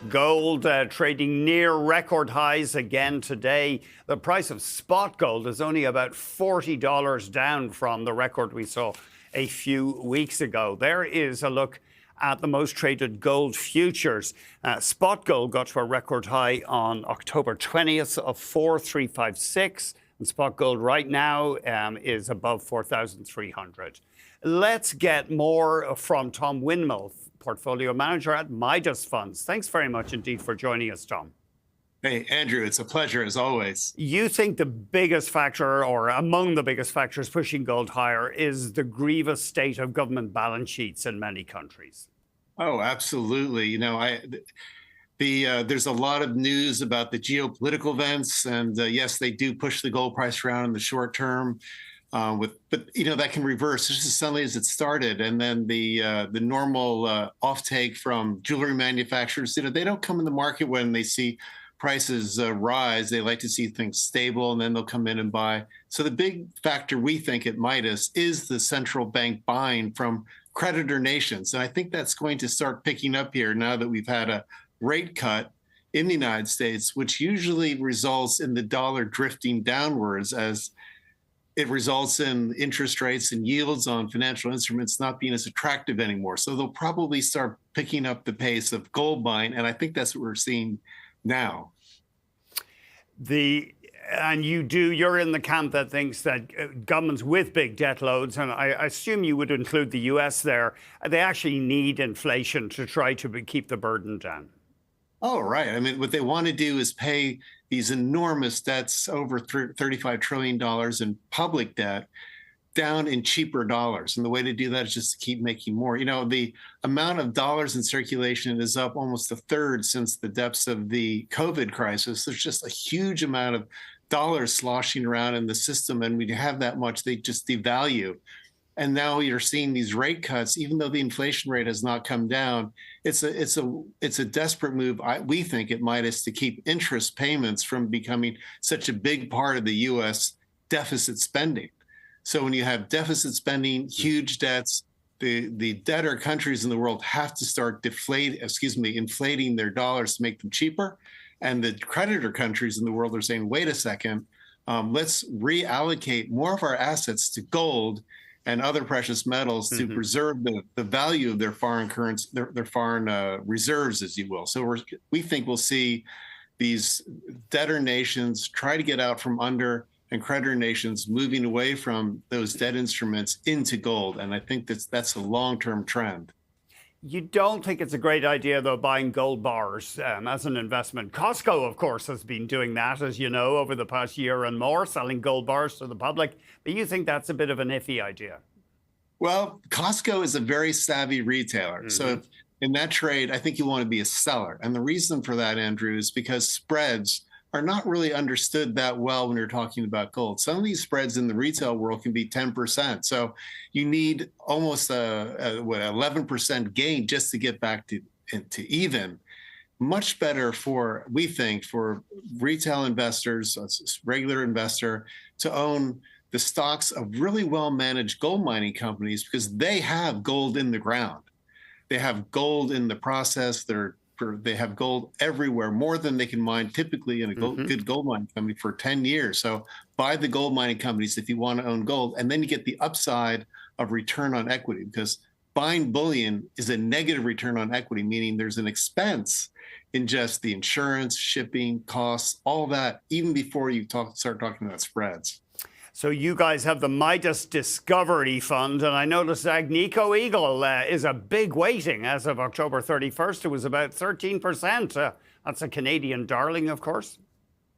Gold trading near record highs again today. The price of spot gold is only about $40 down from the record we saw a few weeks ago. There is a look at the most traded gold futures. Spot gold got to a record high on October 20th of 4,356. And spot gold right now is above 4,300. Let's get more from Tom Winmill, portfolio manager at Midas Funds. Thanks very much indeed for joining us, Tom. Hey, Andrew, it's a pleasure as always. You think the biggest factor, or among the biggest factors pushing gold higher, is the grievous state of government balance sheets in many countries? Oh, absolutely. You know, there's a lot of news about the geopolitical events, and yes, they do push the gold price around in the short term. But you know, that can reverse just as suddenly as it started, and then the normal offtake from jewelry manufacturers, you know, they don't come in the market when they see prices rise. They like to see things stable, and then they'll come in and buy. So the big factor we think at Midas is the central bank buying from creditor nations, and I think that's going to start picking up here now that we've had a rate cut in the United States, which usually results in the dollar drifting downwards as it results in interest rates and yields on financial instruments not being as attractive anymore. So they'll probably start picking up the pace of gold buying, and I think that's what we're seeing now. You're in the camp that thinks that governments with big debt loads, and I assume you would include the US there, they actually need inflation to try to keep the burden down. Oh, right. I mean, what they want to do is pay these enormous debts, over $35 trillion in public debt, down in cheaper dollars. And the way to do that is just to keep making more. You know, the amount of dollars in circulation is up almost a third since the depths of the COVID crisis. There's just a huge amount of dollars sloshing around in the system. And when you have that much, they just devalue. And now you're seeing these rate cuts, even though the inflation rate has not come down. It's a desperate move, we think, at Midas to keep interest payments from becoming such a big part of the U.S. deficit spending. So when you have deficit spending, huge debts, the debtor countries in the world have to start inflating their dollars to make them cheaper. And the creditor countries in the world are saying, wait a second, let's reallocate more of our assets to gold and other precious metals to preserve the value of their foreign currency, their foreign reserves, as you will. So we think we'll see these debtor nations try to get out from under, and creditor nations moving away from those debt instruments into gold. And I think that's a long-term trend. You don't think it's a great idea, though, buying gold bars as an investment? Costco, of course, has been doing that, as you know, over the past year and more, selling gold bars to the public. But you think that's a bit of an iffy idea? Well, Costco is a very savvy retailer. So in that trade, I think you want to be a seller. And the reason for that, Andrew, is because spreads are not really understood that well when you're talking about gold. Some of these spreads in the retail world can be 10%. So you need almost a 11% gain just to get back to even. Much better we think, for retail investors, a regular investor, to own the stocks of really well-managed gold mining companies, because they have gold in the ground. They have gold in the process. They have gold everywhere, more than they can mine typically in a good gold mining company for 10 years. So buy the gold mining companies if you want to own gold, and then you get the upside of return on equity, because buying bullion is a negative return on equity, meaning there's an expense in just the insurance, shipping, costs, all that, even before you start talking about spreads. So you guys have the Midas Discovery Fund, and I noticed Agnico Eagle is a big weighting as of October 31st. It was about 13%. That's a Canadian darling, of course.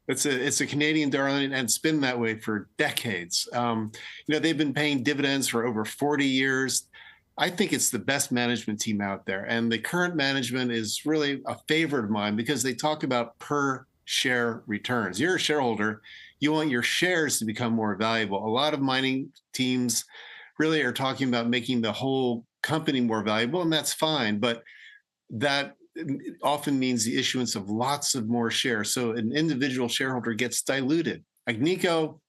It's a Canadian darling, and it's been that way for decades. You know, they've been paying dividends for over 40 years. I think it's the best management team out there, and the current management is really a favorite of mine because they talk about per share returns. You're a shareholder. You want your shares to become more valuable. A lot of mining teams really are talking about making the whole company more valuable, and that's fine. But that often means the issuance of lots of more shares. So an individual shareholder gets diluted. Agnico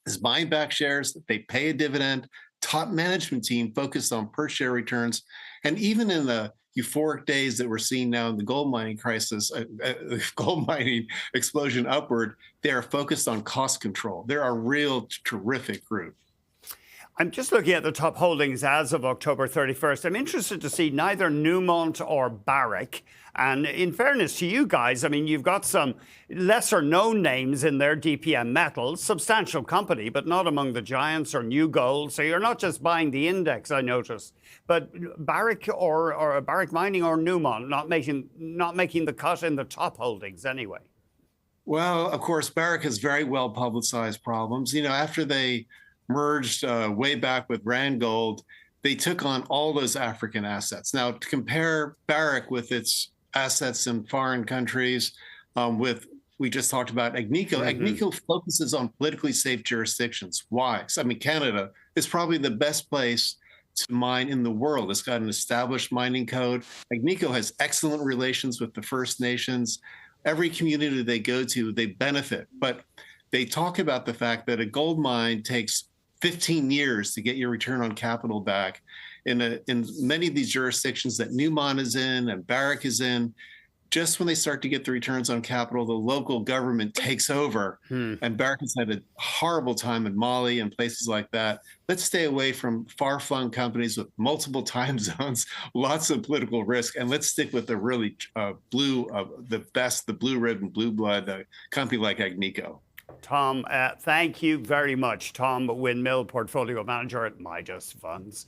is buying back shares. They pay a dividend. Top management team focused on per share returns. And even in the euphoric days that we're seeing now in the gold mining crisis, gold mining explosion upward, they are focused on cost control. They're a real terrific group. I'm just looking at the top holdings as of October 31st. I'm interested to see neither Newmont or Barrick. And in fairness to you guys, I mean, you've got some lesser known names in there, DPM Metals, substantial company, but not among the giants or New Gold. So you're not just buying the index, I notice. But Barrick or Barrick Mining or Newmont not making the cut in the top holdings anyway. Well, of course, Barrick has very well publicized problems. You know, after they merged way back with Randgold, they took on all those African assets. Now, to compare Barrick with its assets in foreign countries, we just talked about Agnico. Agnico focuses on politically safe jurisdictions. Why? I mean, Canada is probably the best place to mine in the world. It's got an established mining code. Agnico has excellent relations with the First Nations. Every community they go to, they benefit. But they talk about the fact that a gold mine takes 15 years to get your return on capital back. In many of these jurisdictions that Newmont is in and Barrick is in, just when they start to get the returns on capital, the local government takes over. And Barrick has had a horrible time in Mali and places like that. Let's stay away from far-flung companies with multiple time zones, lots of political risk, and let's stick with the really the blue red and blue blood company like Agnico. Tom, thank you very much. Tom Winmill, Portfolio Manager at Midas Funds.